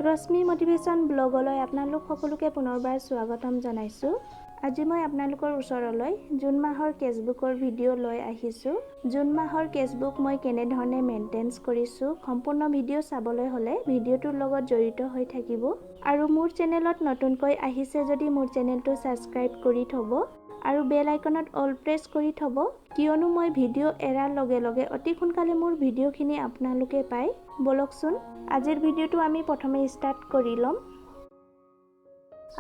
ৰশ্মি motivation ব্লগলৈ আপোনালোক সকলোকে পুনৰবাৰ স্বাগতম জনাইছোঁ। আজি মই আপোনালোকৰ ওচৰলৈ জুন মাহৰ কেছবুকৰ ভিডিঅ' লৈ আহিছোঁ। জুন মাহৰ কেছবুক মই কেনেধৰণে মেইনটেইন কৰিছোঁ সম্পূৰ্ণ ভিডিঅ' চাবলৈ হ'লে ভিডিঅ'টোৰ লগত জড়িত হৈ থাকিব। আৰু মোৰ চেনেলত নতুনকৈ আহিছে যদি মোৰ চেনেলটো ছাবস্ক্ৰাইব কৰি থ'ব আৰু বেল আইকনত অল প্ৰেছ কৰি থ'ব, কিয়নো মই ভিডিঅ' এৰাৰ লগে লগে অতি সোনকালে মোৰ ভিডিঅ'খিনি আপোনালোকে পায়। বলকচোন আজিৰ ভিডিঅ'টো আমি প্ৰথমে ষ্টাৰ্ট কৰি ল'ম।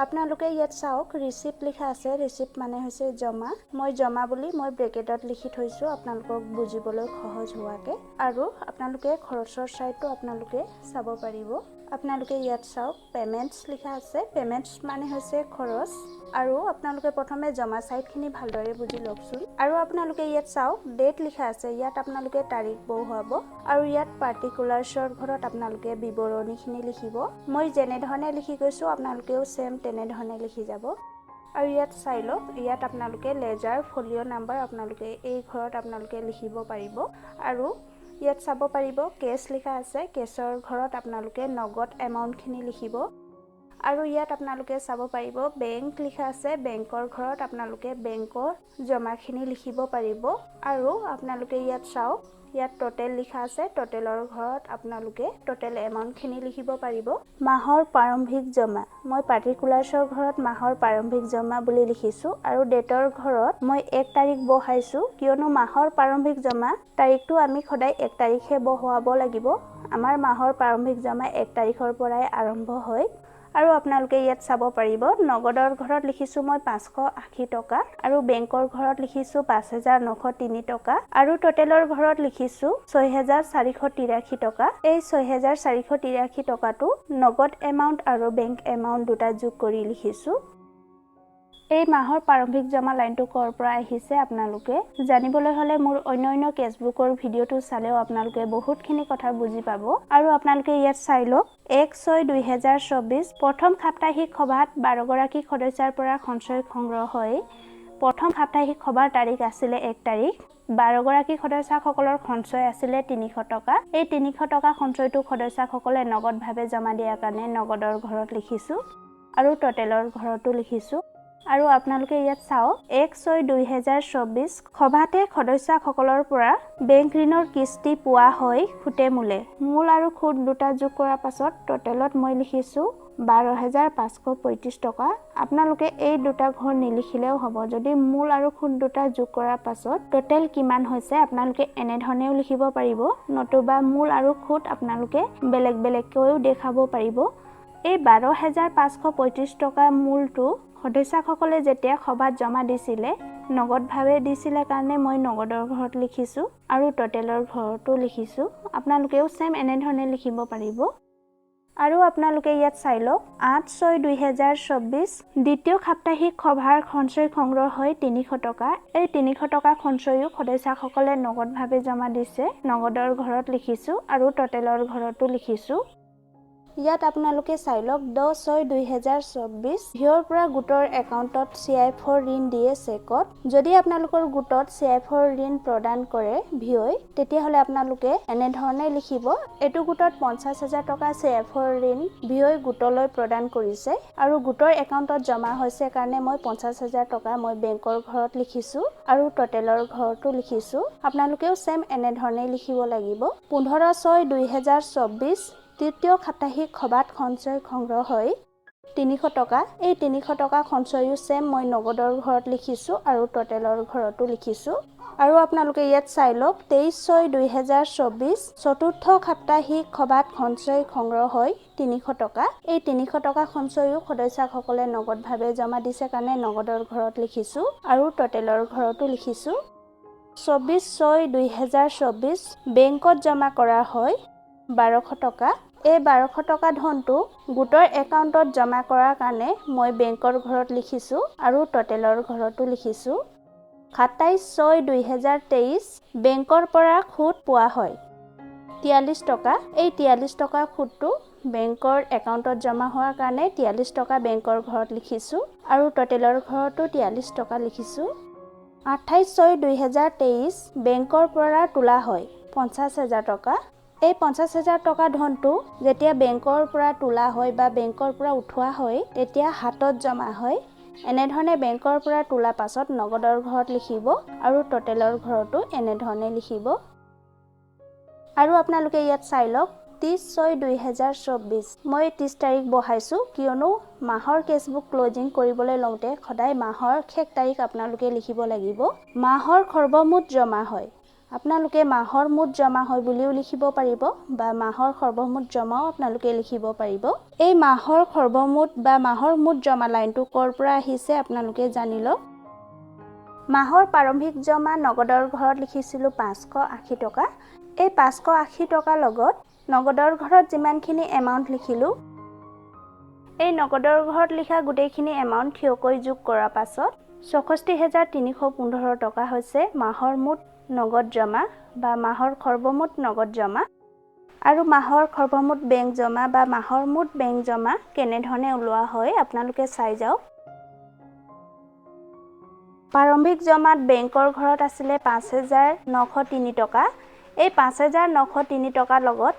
আপোনালোকে ইয়াত চাওক, ৰিচিপ্ট লিখা আছে। ৰিচিপ্ট মানে হৈছে জমা। মই জমা বুলি মই ব্ৰেকেটত লিখি থৈছোঁ আপোনালোকক বুজিবলৈ সহজ হোৱাকৈ। আৰু আপোনালোকে খৰচৰ চাইডটো আপোনালোকে চাব পাৰিব। আপোনালোকে ইয়াত চাওক, পেমেণ্টছ লিখা আছে। পেমেণ্টছ মানে হৈছে খৰচ। আৰু আপোনালোকে প্ৰথমে জমা চাইডখিনি ভালদৰে বুজি লওকচোন। আৰু আপোনালোকে ইয়াত চাওক, ডেট লিখা আছে। ইয়াত আপোনালোকে তাৰিখ বহুৱাব আৰু ইয়াত পাৰ্টিকুলাৰ্ছৰ ঘৰত আপোনালোকে বিৱৰণীখিনি লিখিব। মই যেনেধৰণে লিখি গৈছোঁ আপোনালোকেও ছেম তেনেধৰণে লিখি যাব। আৰু ইয়াত চাই লওক, ইয়াত আপোনালোকে লেজাৰ ফলিঅ' নাম্বাৰ আপোনালোকে এই ঘৰত আপোনালোকে লিখিব পাৰিব। আৰু ইয়াত চাব পাৰিব কেছ লিখা আছে। কেছৰ ঘৰত আপোনালোকে নগদ এমাউণ্টখিনি লিখিব। আৰু ইয়াত আপোনালোকে চাব পাৰিব বেংক লিখা আছে। বেংকৰ ঘৰত আপোনালোকে বেংকৰ জমাখিনি লিখিব পাৰিব। আৰু আপোনালোকে ইয়াত চাওক, ইয়াত টোটেল লিখা আছে। টোটেলৰ ঘৰত আপোনালোকে টোটেল এমাউণ্টখিনি লিখিব পাৰিব। মাহৰ প্ৰাৰম্ভিক জমা, মই পাৰ্টিকুলাৰ্ছৰ ঘৰত মাহৰ প্ৰাৰম্ভিক জমা বুলি লিখিছোঁ। আৰু ডেটৰ ঘৰত মই 1 তাৰিখ বহাইছোঁ, কিয়নো মাহৰ প্ৰাৰম্ভিক জমা তাৰিখটো আমি সদায় 1 তাৰিখে বহোৱাব লাগিব। আমাৰ মাহৰ প্ৰাৰম্ভিক জমা 1 তাৰিখৰ পৰাই আৰম্ভ হয়। আৰু আপোনালোকে ইয়াত চাব পাৰিব, নগদৰ ঘৰত লিখিছোঁ মই 580 টকা আৰু বেংকৰ ঘৰত লিখিছোঁ 5,903 টকা আৰু টোটেলৰ ঘৰত লিখিছোঁ 6,483 টকা। এই 6,483 টকাটো নগদ এমাউণ্ট আৰু বেংক এমাউণ্ট দুটা যোগ কৰি লিখিছোঁ। এই মাহৰ প্ৰাৰম্ভিক জমা লাইনটো ক'ৰ পৰা আহিছে আপোনালোকে জানিবলৈ হ'লে মোৰ অন্য কেছবুকৰ ভিডিঅ'টো চালেও আপোনালোকে বহুতখিনি কথা বুজি পাব। আৰু আপোনালোকে ইয়াত চাই লওক, 1/6/2024 প্ৰথম সাপ্তাহিক সভাত 12 গৰাকী সদস্যাৰ পৰা সঞ্চয় সংগ্ৰহ হয়। প্ৰথম সাপ্তাহিক সভাৰ তাৰিখ আছিলে 1 তাৰিখ। 12 গৰাকী সদস্যসকলৰ সঞ্চয় আছিলে 300 টকা। এই 300 টকা সঞ্চয়টো সদস্যসকলে নগদভাৱে জমা দিয়াৰ কাৰণে নগদৰ ঘৰত লিখিছোঁ আৰু টোটেলৰ ঘৰতো লিখিছোঁ। আৰু আপোনালোকে ইয়াত চাওক, 1/6/2024 সভাতে সদস্যসকলৰ পৰা বেংক ঋণৰ কিস্তি পোৱা হয় সুতে মূলে। মূল আৰু সুত দুটা যোগ কৰাৰ পাছত টোটেলত মই লিখিছোঁ 12,535 টকা। আপোনালোকে এই দুটা ঘৰ নিলিখিলেও হ'ব। যদি মূল আৰু সুত দুটা যোগ কৰাৰ পাছত টোটেল কিমান হৈছে আপোনালোকে এনেধৰণেও লিখিব পাৰিব, নতুবা মূল আৰু সুত আপোনালোকে বেলেগ বেলেগকৈও দেখাব পাৰিব। এই 12,535 টকা মূলটো সদস্যসকলে যেতিয়া সভাত জমা দিছিলে নগদভাৱে দিছিলে কাৰণে মই নগদৰ ঘৰত লিখিছোঁ আৰু টোটেলৰ ঘৰতো লিখিছোঁ। আপোনালোকেও ছেম এনেধৰণে লিখিব পাৰিব। আৰু আপোনালোকে ইয়াত চাই লওক, 8/6/2024 দ্বিতীয় সাপ্তাহিক সভাৰ সঞ্চয় সংগ্ৰহ হয় 300 টকা। এই 300 টকা সঞ্চয়ো সদস্যসকলে নগদভাৱে জমা দিছে। নগদৰ ঘৰত লিখিছোঁ আৰু টোটেলৰ ঘৰতো লিখিছোঁ। ইয়াত আপোনালোকে চাই লওক, 10/6/2024 ভিঅ'ৰ পৰা গোটৰ একাউণ্টত CIF-ৰ ঋণ দিয়ে চেকত। যদি আপোনালোকৰ গোটত CIF-ৰ ঋণ প্ৰদান কৰে ভিঅ'ই, তেতিয়াহ'লে আপোনালোকে এনেধৰণে লিখিব, এইটো গোটত 50,000 টকা CIF-ৰ ঋণ ভিঅ'ই গোটলৈ প্ৰদান কৰিছে আৰু গোটৰ একাউণ্টত জমা হৈছে কাৰণে মই 50,000 টকা মই বেংকৰ ঘৰত লিখিছোঁ আৰু টোটেলৰ ঘৰতো লিখিছোঁ। আপোনালোকেও ছেম এনেধৰণে লিখিব লাগিব। 15/6/2024 তৃতীয় সাপ্তাহিক সভাত সঞ্চয় সংগ্ৰহ হয় 300 টকা। এই 300 টকা সঞ্চয়ো ছেম মই নগদৰ ঘৰত লিখিছোঁ আৰু টোটেলৰ ঘৰতো লিখিছোঁ। আৰু আপোনালোকে ইয়াত চাই লওক, 23/6/2024 চতুৰ্থ সাপ্তাহিক সভাত সঞ্চয় সংগ্ৰহ হয় 300 টকা। এই 300 টকা সঞ্চয়ো সদস্যসকলে নগদভাৱে জমা দিছে কাৰণে নগদৰ ঘৰত লিখিছোঁ আৰু টোটেলৰ ঘৰতো লিখিছোঁ। 24/6/2024 বেংকত জমা কৰা হয় 1200 টকা। এই 1200 টকা ধনটো গোটৰ একাউণ্টত জমা কৰাৰ কাৰণে মই বেংকৰ ঘৰত লিখিছোঁ আৰু টোটেলৰ ঘৰতো লিখিছোঁ। 27/6/2023 বেংকৰ পৰা সুত পোৱা হয় 43 টকা। এই 43 টকা সুতটো বেংকৰ একাউণ্টত জমা হোৱাৰ কাৰণে 43 টকা বেংকৰ ঘৰত লিখিছোঁ আৰু টোটেলৰ ঘৰতো 43 টকা লিখিছোঁ। 28/6/2023 বেংকৰ পৰা তোলা হয় 50,000 টকা। এই 50,000 টকা ধনটো যেতিয়া বেংকৰ পৰা তোলা হয় বা বেংকৰ পৰা উঠোৱা হয় তেতিয়া হাতত জমা হয় এনেধৰণে বেংকৰ পৰা তোলা পাছত নগদৰ ঘৰত লিখিব আৰু টোটেলৰ ঘৰটো এনেধৰণে লিখিব আৰু আপোনালোকে ইয়াত চাই লওক 30/6/2024 মই 30 তাৰিখ বহাইছো কিয়নো মাহৰ কেছবুক ক্লোজিং কৰিবলৈ লওঁতে সদায় মাহৰ শেষ তাৰিখ আপোনালোকে লিখিব লাগিব মাহৰ সৰ্বমুঠ জমা হয় আপোনালোকে মাহৰ মুঠ জমা হয় বুলিও লিখিব পাৰিব বা মাহৰ সৰ্বমুঠ জমাও আপোনালোকে লিখিব পাৰিব এই মাহৰ সৰ্বমুঠ বা মাহৰ মুঠ জমা লাইনটো কৰ পৰা আহিছে আপোনালোকে জানি লওক মাহৰ প্ৰাৰম্ভিক জমা নগদৰ ঘৰত লিখিছিলো 580 টকা এই 580 টকা লগত নগদৰ ঘৰত যিমানখিনি এমাউন্ট লিখিলো এই নগদৰ ঘৰত লিখা গোটেইখিনি এমাউন্ট থিয়কৈ যোগ কৰাৰ পাছত 64315 টকা হৈছে মাহৰ মুঠ নগদ জমা বা মাহৰ সৰ্বমুঠ নগদ জমা আৰু মাহৰ সৰ্বমুঠ বেংক জমা বা মাহৰ মুঠ বেংক জমা কেনেধৰণে ওলোৱা হয় আপোনালোকে চাই যাওক প্ৰাৰম্ভিক জমাত বেংকৰ ঘৰত আছিল 5903 টকা এই 5903 টকা লগত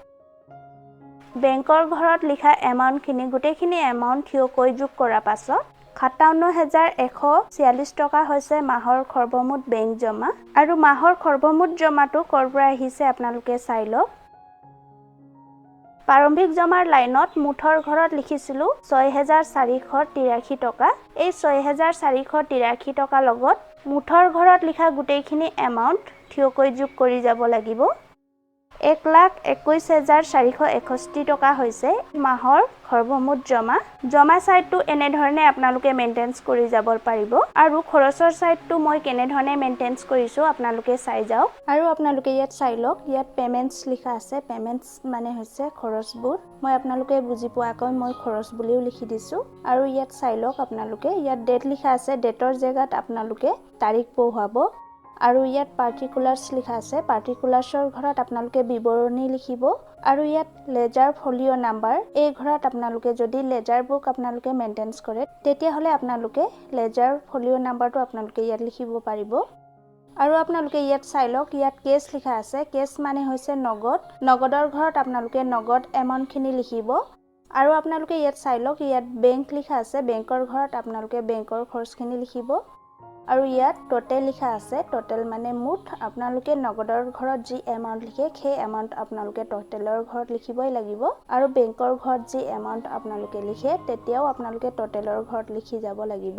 বেংকৰ ঘৰত লিখা এমাউন্টখিনি গোটেইখিনি এমাউন্ট থিয়কৈ যোগ কৰাৰ পাছত 57146 টকা হৈছে মাহৰ সৰ্বমুঠ বেংক জমা আৰু মাহৰ সৰ্বমুঠ জমাটো কৰ পৰা আহিছে আপোনালোকে চাই লওক প্ৰাৰম্ভিক জমাৰ লাইনত মুঠৰ ঘৰত লিখিছিলো 6483 টকা এই 6483 টকা লগত মুঠৰ ঘৰত লিখা গোটেইখিনি এমাউন্ট থিয়কৈ যোগ কৰি যাব লাগিব 1,21,461 টকা হৈছে মাহৰ সৰ্বমুঠ জমা সাইডটো এনে ধৰণে আপোনালোকে মেইনটেইনছ কৰি যাব পাৰিব আৰু খৰচৰ সাইডটো মই কেনে ধৰণে মেইনটেইনছ কৰিছো আপোনালোকে চাই যাওক আৰু আপোনালোকে ইয়াত চাই লওক ইয়াত পেমেন্টছ লিখা আছে পেমেন্টছ মানে হৈছে খৰচবোৰ মই আপোনালোকে বুজি পোৱাকৈ মই খৰচ বুলিও লিখি দিছো আৰু ইয়াত চাই লওক আপোনালোকে ইয়াত ডেট লিখা আছে ডেটৰ জায়গাত আপোনালোকে তাৰিখ বহুৱাব আৰু ইয়াত পাৰ্টিকুলাৰ্স লিখা আছে পাৰ্টিকুলাৰ্সৰ ঘৰত আপোনালোকে বিৱৰণী লিখিব আৰু ইয়াত লেজাৰ ফলিও নাম্বাৰ এই ঘৰত আপোনালোকে যদি লেজাৰ বুক আপোনালোকে মেইনটেইনছ কৰে তেতিয়া হলে আপোনালোকে লেজাৰ ফলিও নাম্বাৰটো আপোনালোকে ইয়াত লিখিব পাৰিব আৰু আপোনালোকে ইয়াত চাই লওক ইয়াত কেছ লিখা আছে কেছ মানে হৈছে নগদৰ ঘৰত আপোনালোকে নগদ এমাউন্টখিনি লিখিব আৰু আপোনালোকে ইয়াত চাই লওক ইয়াত বেংক লিখা আছে বেংকৰ ঘৰত আপোনালোকে বেংকৰ খৰচখিনি লিখিব আৰু ইয়াত টোটেল লিখা আছে টোটেল মানে মুঠ আপোনালোকে নগদৰ ঘৰত যি এমাউন্ট লিখে সেই এমাউন্ট আপোনালোকে টোটেলৰ ঘৰত লিখিবই লাগিব আৰু বেংকৰ ঘৰত যি এমাউন্ট আপোনালোকে লিখে তেতিয়াও আপোনালোকে টোটেলৰ ঘৰত লিখি যাব লাগিব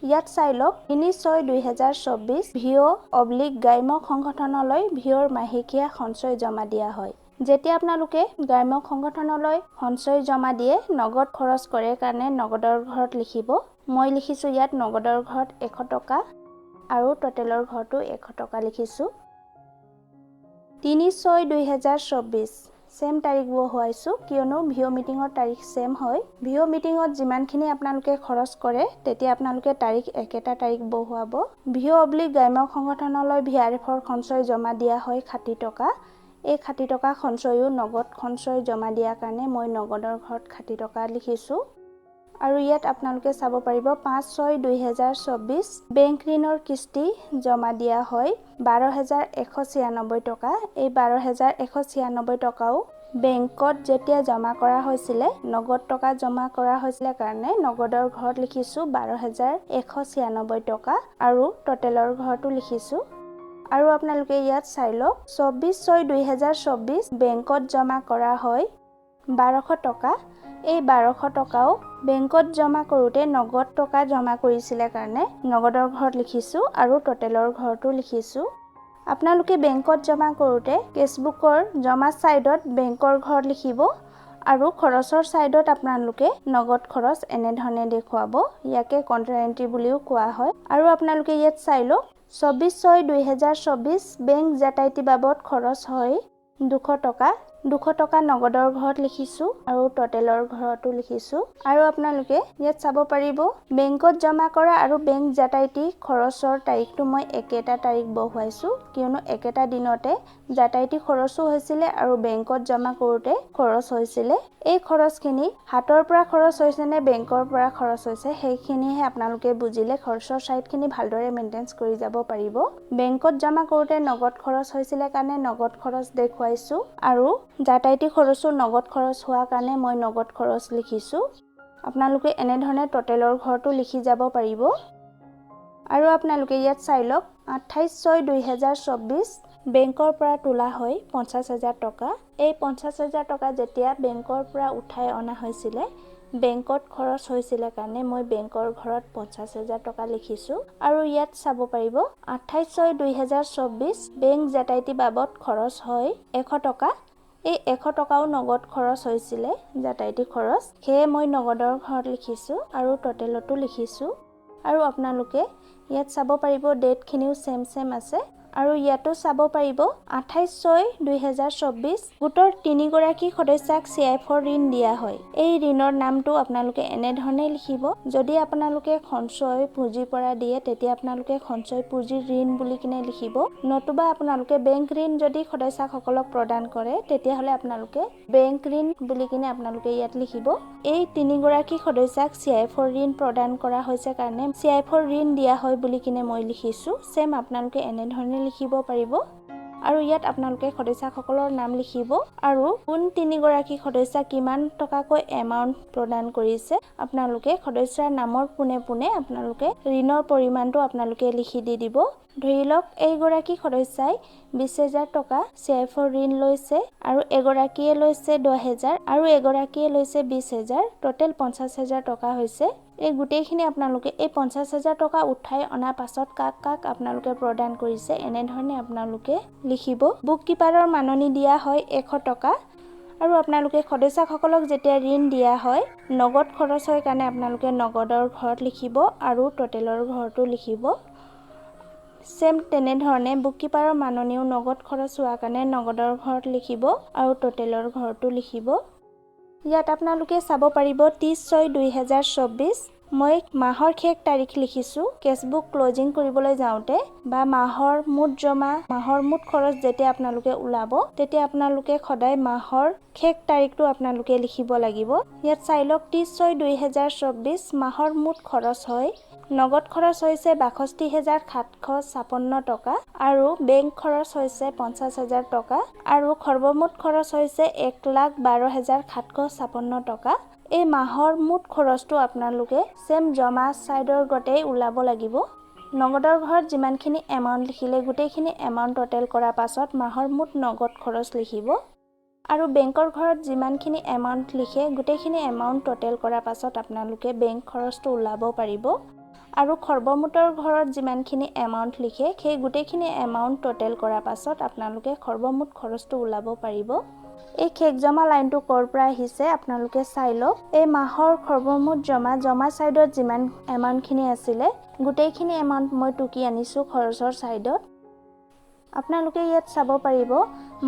ইয়াত চাই লওক 3/6/2024 ভিও/গ্ৰাম্য সংগঠনলৈ ভিওৰ মাহেকীয়া সঞ্চয় জমা দিয়া হয় যেতিয়া আপোনালোকে গ্ৰাম্য সংগঠনলৈ সঞ্চয় জমা দিয়ে নগদ খৰচ কৰে কাৰণে নগদৰ ঘৰত লিখিব মই লিখিছো ইয়াত নগদৰ ঘৰত 100 টকা আৰু টোটেলৰ ঘৰটো 100 টকা লিখিছো 3/6/2024 সেম তাৰিখ বহুৱাইছো কিয়নো ভিও মিটিঙৰ তাৰিখ সেম হয় ভিও মিটিঙত যিমানখিনি আপোনালোকে খৰচ কৰে তেতিয়া আপোনালোকে তাৰিখ একেটা তাৰিখ বহুৱাব ভিও/গ্ৰাম্য সংগঠনলৈ ভিআৰএফৰ সঞ্চয় জমা দিয়া হয় 60 টকা এই 60 টকা সঞ্চয়ও নগদ সঞ্চয় জমা দিয়া কাৰণে মই নগদৰ ঘৰত 60 টকা লিখিছো আৰু ইয়াত আপোনালোকে চাব পাৰিব 5/6/2024 বেংক ঋণৰ কিস্তি জমা দিয়া হয় 12,196 টকা এই 12,196 টকাও বেংকত যেতিয়া জমা কৰা হৈছিল নগদ টকা জমা কৰা হৈছিল কাৰণে নগদৰ ঘৰত লিখিছো 12,196 টকা আৰু টোটেলৰ ঘৰটো লিখিছো আৰু আপোনালোকে ইয়াত চাই লওক 24/6/2024 বেংকত জমা কৰা হয় 1200 টকা এই 1200 টকাও বেংকত জমা কৰোতে নগদ টকা জমা কৰিছিল কাৰণে নগদৰ ঘৰত লিখিছো আৰু টোটেলৰ ঘৰটো লিখিছো আপোনালোকে বেংকত জমা কৰোতে কেছবুকৰ জমা সাইডত বেংকৰ ঘৰত লিখিব আৰু খৰচৰ সাইডত আপোনালোকে নগদ খৰচ এনে ধৰণে দেখুৱাব ইয়াকে কন্ট্ৰা এন্ট্ৰি বুলিও কোৱা হয় আৰু আপোনালোকে ইয়াত চাই লওক 24/6/2024 বেংক যাতায়াতি বাবদ খৰচ হয় 200 টকা নগদৰ ঘৰত লিখিছো আৰু টোটেলৰ ঘৰটো লিখিছো আৰু আপোনালোকে ইয়াত চাব পাৰিব বেংকত জমা কৰা আৰু বেংক যাতায়াতি খৰচৰ তাৰিখটো মই একেটা তাৰিখ বহুৱাইছো কিয়নো একেটা দিনতে যাতায়াতী খৰচো হৈছিলে আৰু বেংকত জমা কৰোঁতে খৰচ হৈছিলে। এই খৰচখিনি হাতৰ পৰা খৰচ হৈছে নে বেংকৰ পৰা খৰচ হৈছে সেইখিনিহে আপোনালোকে বুজিলে খৰচৰ চাইডখিনি ভালদৰে মেইনটেইন কৰি যাব পাৰিব। বেংকত জমা কৰোঁতে নগদ খৰচ হৈছিলে কাৰণে নগদ খৰচ দেখুৱাইছো আৰু যাতায়াতী খৰচো নগদ খৰচ হোৱা কাৰণে মই নগদ খৰচ লিখিছো। আপোনালোকে এনেধৰণে টোটেলৰ ঘৰটো লিখি যাব পাৰিব। আৰু আপোনালোকে ইয়াত চাই লওক 28/6/2024 বেংকৰ পৰা তোলা হয় 50,000 টকা। এই 50,000 টকা যেতিয়া বেংকৰ পৰা উঠাই অনা হৈছিলে বেংকত খৰচ হৈছিলে কাৰণে মই বেংকৰ ঘৰত 50,000 টকা লিখিছো। আৰু ইয়াত চাব পাৰিব 28/6/2024 বেংক যাতায়াতী বাবদ খৰচ হয় 100 টকা। এই 100 টকাও নগদ খৰচ হৈছিলে যাতায়াতী খৰচ, সেয়ে মই নগদৰ ঘৰত লিখিছো আৰু টোটেলতো লিখিছো। আৰু আপোনালোকে ইয়াত চাব পাৰিব ডেটখিনিও সেম আছে। আৰু ইয়াতো চাব পাৰিব 28/6/2024 গোটৰ 3 গৰাকী সদস্যাক CIF ঋণ দিয়া হয়। এই ঋণৰ নামটো আপোনালোকে এনেধৰণে লিখিব। যদি আপোনালোকে সঞ্চয় পুঁজিৰ পৰা দিয়ে তেতিয়া আপোনালোকে সঞ্চয় পুঁজিৰ ঋণ বুলি কিনে লিখিব। নতুবা আপোনালোকে বেংক ঋণ যদি সদস্যসকলক প্ৰদান কৰে তেতিয়াহ'লে আপোনালোকে বেংক ঋণ বুলি কিনে আপোনালোকে ইয়াত লিখিব। এই 3 গৰাকী সদস্যাক CIF ঋণ প্ৰদান কৰা হৈছে কাৰণে CIF ঋণ দিয়া হয় বুলি কিনে মই লিখিছো। সেম আপোনালোকে এনেধৰণে লিখিব পাৰিব। আৰু ইয়াত আপোনালোকে সদস্যসকলৰ নাম লিখিব আৰু কোন 3 গৰাকী সদস্যা কিমান টকাকৈ এমাউণ্ট প্ৰদান কৰিছে আপোনালোকে সদস্যাৰ নামৰ পোনে আপোনালোকে ঋণৰ পৰিমাণটো আপোনালোকে লিখি দিব। ধৰি লওক এই গৰাকী সদস্যাই 20,000 টকা CIF ঋণ লৈছে আৰু এগৰাকীয়ে লৈছে 10,000 আৰু এগৰাকীয়ে লৈছে 20,000, টোটেল 50,000 টকা হৈছে। এই গোটেইখিনি আপোনালোকে এই 50,000 টকা উঠাই অনাৰ পাছত কাক আপোনালোকে প্ৰদান কৰিছে এনেধৰণে আপোনালোকে লিখিব। বুক কিপাৰৰ মাননি দিয়া হয় 100 টকা। আৰু আপোনালোকে সদস্যসকলক যেতিয়া ঋণ দিয়া হয় নগদ খৰচ হয় কাৰণে আপোনালোকে নগদৰ ঘৰত লিখিব আৰু টোটেলৰ ঘৰটো লিখিব। সেম তেনেধৰণে বুক কিপাৰৰ মাননিও নগদ খৰচ হোৱা কাৰণে নগদৰ ঘৰত লিখিব আৰু টোটেলৰ ঘৰটো লিখিব। ইয়াত আপোনালোকে চাব পাৰিব 30/6/2024 মই মাহৰ শেষ তাৰিখ লিখিছো। কেছবুক ক্লোজিং কৰিবলৈ যাওঁতে বা মাহৰ মুঠ জমা মাহৰ মুঠ খৰচ যেতিয়া আপোনালোকে ওলাব তেতিয়া আপোনালোকে সদায় মাহৰ শেষ তাৰিখটো আপোনালোকে লিখিব লাগিব। ইয়াত চাই লওক 30/6/2024 মাহৰ মুঠ খৰচ হয় নগদ খৰচ হৈছে 62,756 টকা আৰু বেংক খৰচ হৈছে 50,000 টকা আৰু সৰ্বমুঠ খৰচ হৈছে 1,12,756 টকা। এই মাহৰ মুঠ খৰচটো আপোনালোকে সেম জমা চাইডৰ গতেই ওলাব লাগিব। নগদৰ ঘৰত যিমানখিনি এমাউণ্ট লিখিলে গোটেইখিনি এমাউণ্ট টোটেল কৰাৰ পাছত মাহৰ মুঠ নগদ খৰচ লিখিব। আৰু বেংকৰ ঘৰত যিমানখিনি এমাউণ্ট লিখে গোটেইখিনি এমাউণ্ট টোটেল কৰাৰ পাছত আপোনালোকে বেংক খৰচটো ওলাব পাৰিব। আৰু সৰ্বমুঠৰ ঘৰত যিমানখিনি এমাউণ্ট লিখে সেই গোটেইখিনি এমাউণ্ট টোটেল কৰাৰ পাছত আপোনালোকে সৰ্বমুঠ খৰচটো ওলাব পাৰিব। এই শেষ জমা লাইনটো ক'ৰ পৰা আহিছে আপোনালোকে চাই লওক। এই মাহৰ সৰ্বমুঠ জমা চাইডত যিমান এমাউণ্টখিনি আছিলে গোটেইখিনি এমাউণ্ট মই টুকি আনিছো খৰচৰ চাইডত। আপোনালোকে ইয়াত চাব পাৰিব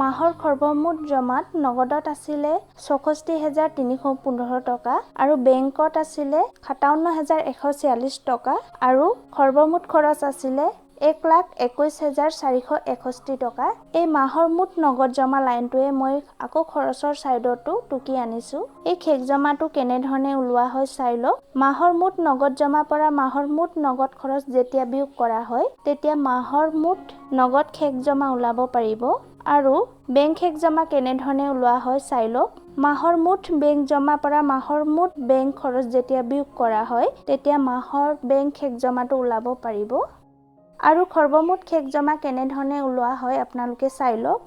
মাহৰ সৰ্বমুঠ জমাত নগদত আছিলে 64,315 টকা আৰু বেংকত আছিলে 57,146 টকা আৰু সৰ্বমুঠ খৰচ আছিলে 1,21,461 টকা। এই মাহৰ মুঠ নগদ জমা লাইনটোৱে মই আকৌ খৰচৰ চাইডতো টুকি আনিছো। এই শেষ জমাটো কেনেধৰণে ওলোৱা হয় চাই লওক। মাহৰ মুঠ নগদ জমা পৰা মাহৰ মুঠ নগদ খৰচ যেতিয়া বিয়োগ কৰা হয় তেতিয়া মাহৰ মুঠ নগদ শেষ জমা ওলাব পাৰিব। আৰু বেংক শেষ জমা কেনেধৰণে ওলোৱা হয় চাই লওক। মাহৰ মুঠ বেংক জমা পৰা মাহৰ মুঠ বেংক খৰচ যেতিয়া বিয়োগ কৰা হয় তেতিয়া মাহৰ বেংক শেষ জমাটো ওলাব পাৰিব। আৰু সৰ্বমুঠ শেষ জমা কেনেধৰণে ওলোৱা হয় আপোনালোকে চাই লওক।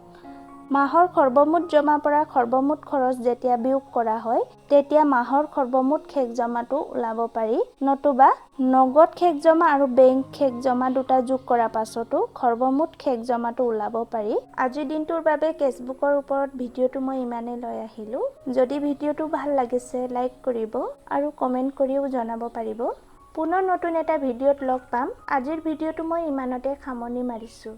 মাহৰ সৰ্বমুঠ জমা পৰা সৰ্বমুঠ খৰচ যেতিয়া বিয়োগ কৰা হয় তেতিয়া মাহৰ সৰ্বমুঠ শেষ জমাটো ওলাব পাৰি। নতুবা নগদ শেষ জমা আৰু বেংক শেষ জমা দুটা যোগ কৰাৰ পাছতো সৰ্বমুঠ শেষ জমাটো ওলাব পাৰি। আজিৰ দিনটোৰ বাবে কেছবুকৰ ওপৰত ভিডিঅ'টো মই ইমানেই লৈ আহিলো। যদি ভিডিঅ'টো ভাল লাগিছে লাইক কৰিব আৰু কমেণ্ট কৰিও জনাব পাৰিব। পুনৰ নতুন এটা ভিডিঅ'ত লগ পাম। আজিৰ ভিডিঅ'টো মই ইমানতে সামৰণি মাৰিছো।